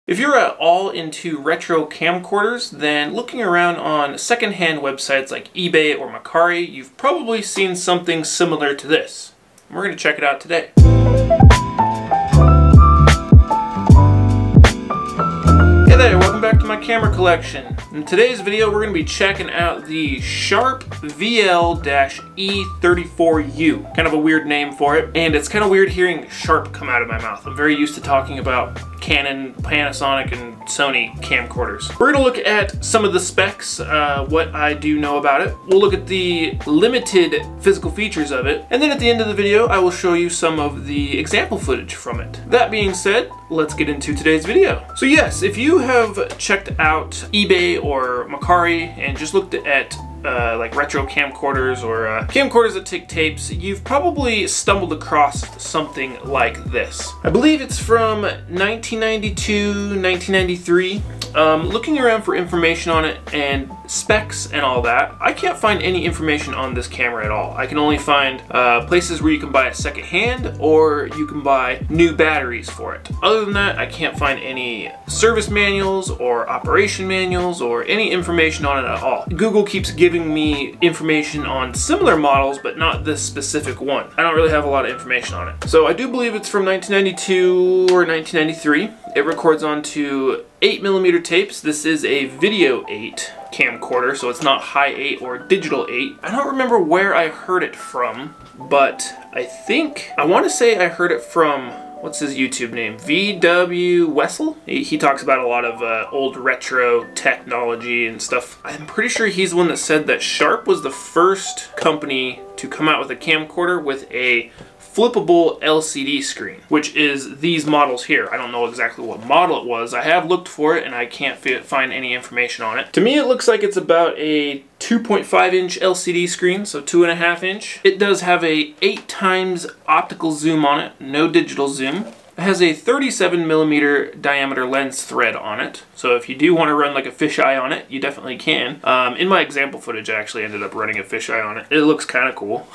If you're at all into retro camcorders, then looking around on secondhand websites like eBay or Mercari, you've probably seen something similar to this. We're going to check it out today. Hey there, welcome back to my camera collection. In today's video we're going to be checking out the Sharp VL-E34U. Kind of a weird name for it, and it's kind of weird hearing Sharp come out of my mouth. I'm very used to talking about Canon, Panasonic, and Sony camcorders. We're going to look at some of the specs, what I do know about it. We'll look at the limited physical features of it, and then at the end of the video I will show you some of the example footage from it. That being said, let's get into today's video. So yes, if you have checked out eBay or Mercari and just looked at like retro camcorders or camcorders that take tapes, you've probably stumbled across something like this. I believe it's from 1992, 1993. Looking around for information on it and specs and all that, I can't find any information on this camera at all. I can only find places where you can buy it secondhand or you can buy new batteries for it. Other than that, I can't find any service manuals or operation manuals or any information on it at all. Google keeps giving me information on similar models, but not this specific one. I don't really have a lot of information on it. So I do believe it's from 1992 or 1993. It records onto 8mm tapes. This is a video 8 camcorder, so it's not high 8 or digital 8. I don't remember where I heard it from, but I want to say I heard it from, what's his YouTube name? VW He talks about a lot of old retro technology and stuff. I'm pretty sure he's the one that said that Sharp was the first company to come out with a camcorder with a flippable LCD screen, which is these models here. I don't know exactly what model it was. I have looked for it and I can't find any information on it. To me it looks like it's about a 2.5-inch LCD screen, so 2.5 inch. It does have a 8x optical zoom on it, no digital zoom. It has a 37mm diameter lens thread on it, so if you do want to run like a fisheye on it, you definitely can. In my example footage, I actually ended up running a fisheye on it. It looks kind of cool.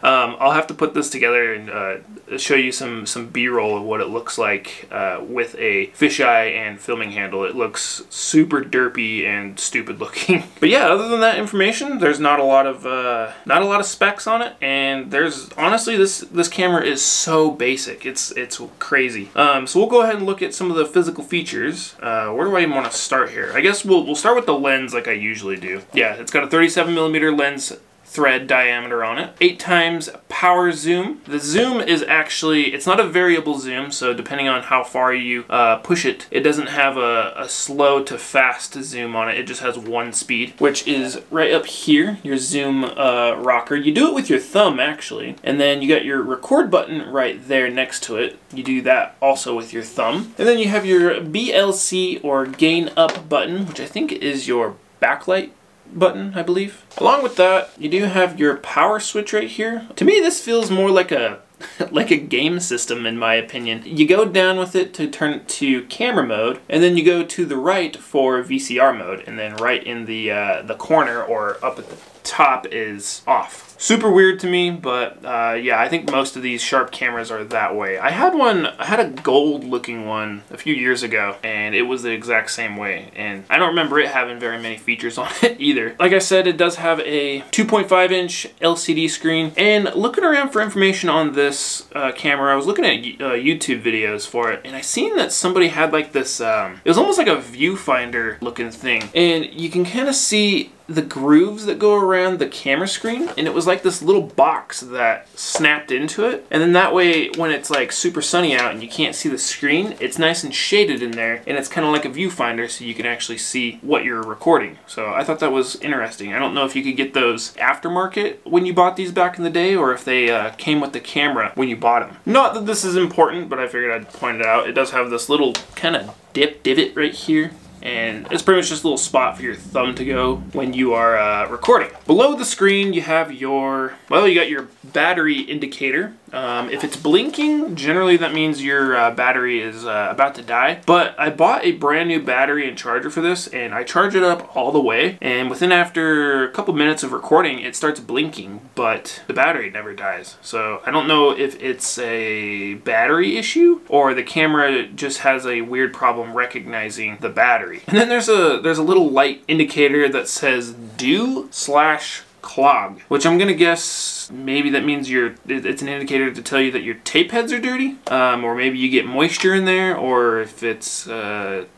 I'll have to put this together and show you some B-roll of what it looks like with a fisheye and filming handle. It looks super derpy and stupid looking. But yeah, other than that information, there's not a lot of specs on it, and there's honestly this camera is so basic. It's crazy. So we'll go ahead and look at some of the physical features. Where do I even want to start here? I guess we'll start with the lens like I usually do. Yeah, it's got a 37mm lens thread diameter on it, 8x power zoom. The zoom is actually, it's not a variable zoom, so depending on how far you push it, it doesn't have a slow to fast zoom on it. It just has one speed, which is right up here, your zoom rocker. You do it with your thumb actually, and then you got your record button right there next to it. You do that also with your thumb. And then you have your BLC or gain up button, which I think is your backlight button, I believe. Along with that, you do have your power switch right here. To me, this feels more like a like a game system in my opinion. You go down with it to turn it to camera mode, and then you go to the right for VCR mode, and then right in the corner or up at the top is off. Super weird to me, but yeah, I think most of these Sharp cameras are that way. I had a gold looking one a few years ago, and it was the exact same way, and I don't remember it having very many features on it either. Like I said, it does have a 2.5-inch LCD screen, and looking around for information on this camera, I was looking at YouTube videos for it, and I seen that somebody had like this, it was almost like a viewfinder looking thing, and you can kind of see the grooves that go around the camera screen, and it was like this little box that snapped into it, and then that way when it's like super sunny out and you can't see the screen, it's nice and shaded in there, and it's kind of like a viewfinder so you can actually see what you're recording. So I thought that was interesting. I don't know if you could get those aftermarket when you bought these back in the day, or if they came with the camera when you bought them. Not that this is important, but I figured I'd point it out. It does have this little kind of divot right here, and it's pretty much just a little spot for your thumb to go when you are recording. Below the screen you have your, well, you got your battery indicator. If it's blinking, generally that means your battery is about to die. But I bought a brand new battery and charger for this, and I charge it up all the way, and after a couple minutes of recording, it starts blinking, but the battery never dies. So I don't know if it's a battery issue or the camera just has a weird problem recognizing the battery. And then there's a little light indicator that says dew/clog, which I'm gonna guess maybe that means it's an indicator to tell you that your tape heads are dirty, or maybe you get moisture in there, or if it's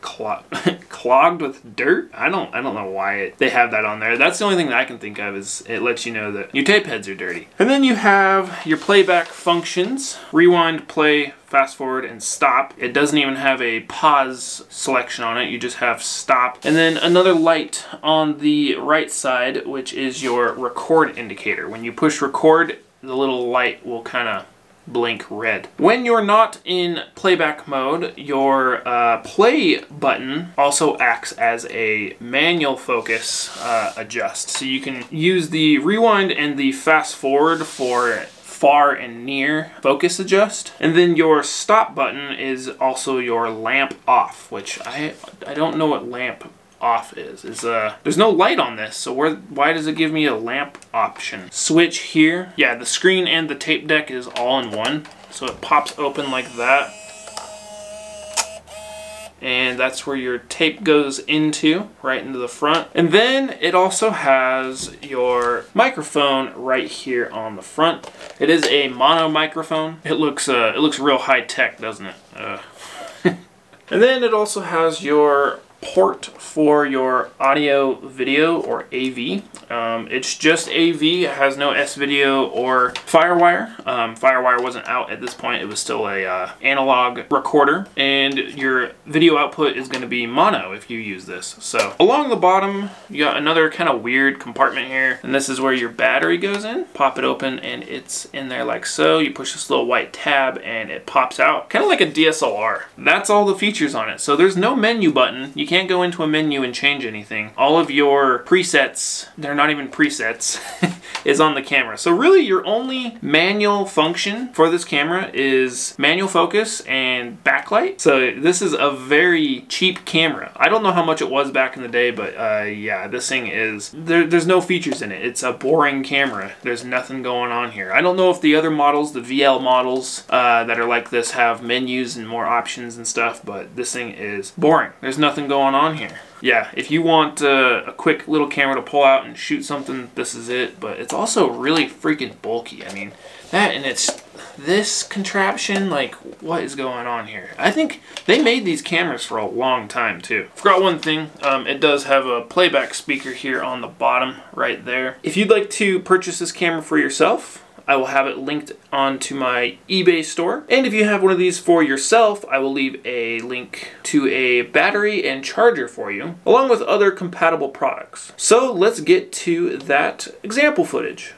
clogged with dirt. I don't know why they have that on there. That's the only thing that I can think of, is it lets you know that your tape heads are dirty. And then you have your playback functions: rewind, play, fast forward, and stop. It doesn't even have a pause selection on it, you just have stop. And then another light on the right side, which is your record indicator. When you push record, the little light will kind of blink red. When you're not in playback mode, your play button also acts as a manual focus adjust. So you can use the rewind and the fast forward for far and near focus adjust. And then your stop button is also your lamp off, which I don't know what lamp off is. There's no light on this, so why does it give me a lamp option? Switch here. Yeah, the screen and the tape deck is all in one, so it pops open like that. And that's where your tape goes into, right into the front. And then it also has your microphone right here on the front. It is a mono microphone. It looks real high tech, doesn't it? And then it also has your port for your audio video, or AV. It's just AV. It has no S-Video or Firewire. Firewire wasn't out at this point. It was still a analog recorder, and your video output is going to be mono if you use this. So along the bottom, you got another kind of weird compartment here, and this is where your battery goes in. Pop it open, and it's in there like so. You push this little white tab, and it pops out, kind of like a DSLR. That's all the features on it. So there's no menu button. You can't go into a menu and change anything. All of your presets, they're not even presets, is on the camera. So really your only manual function for this camera is manual focus and backlight. So this is a very cheap camera. I don't know how much it was back in the day, but yeah, this thing is, there's no features in it. It's a boring camera. There's nothing going on here. I don't know if the other models, the VL models that are like this, have menus and more options and stuff, but this thing is boring. There's nothing going on here. Yeah, if you want a quick little camera to pull out and shoot something, this is it. But it's also really freaking bulky. I mean, that, and it's this contraption, like, what is going on here? I think they made these cameras for a long time too. Forgot one thing, it does have a playback speaker here on the bottom right there. If you'd like to purchase this camera for yourself, I will have it linked onto my eBay store. And if you have one of these for yourself, I will leave a link to a battery and charger for you, along with other compatible products. So let's get to that example footage.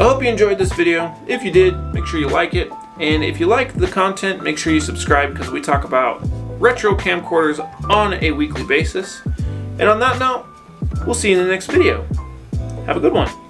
I hope you enjoyed this video. If you did, make sure you like it. And if you like the content, make sure you subscribe because we talk about retro camcorders on a weekly basis. And on that note, we'll see you in the next video. Have a good one.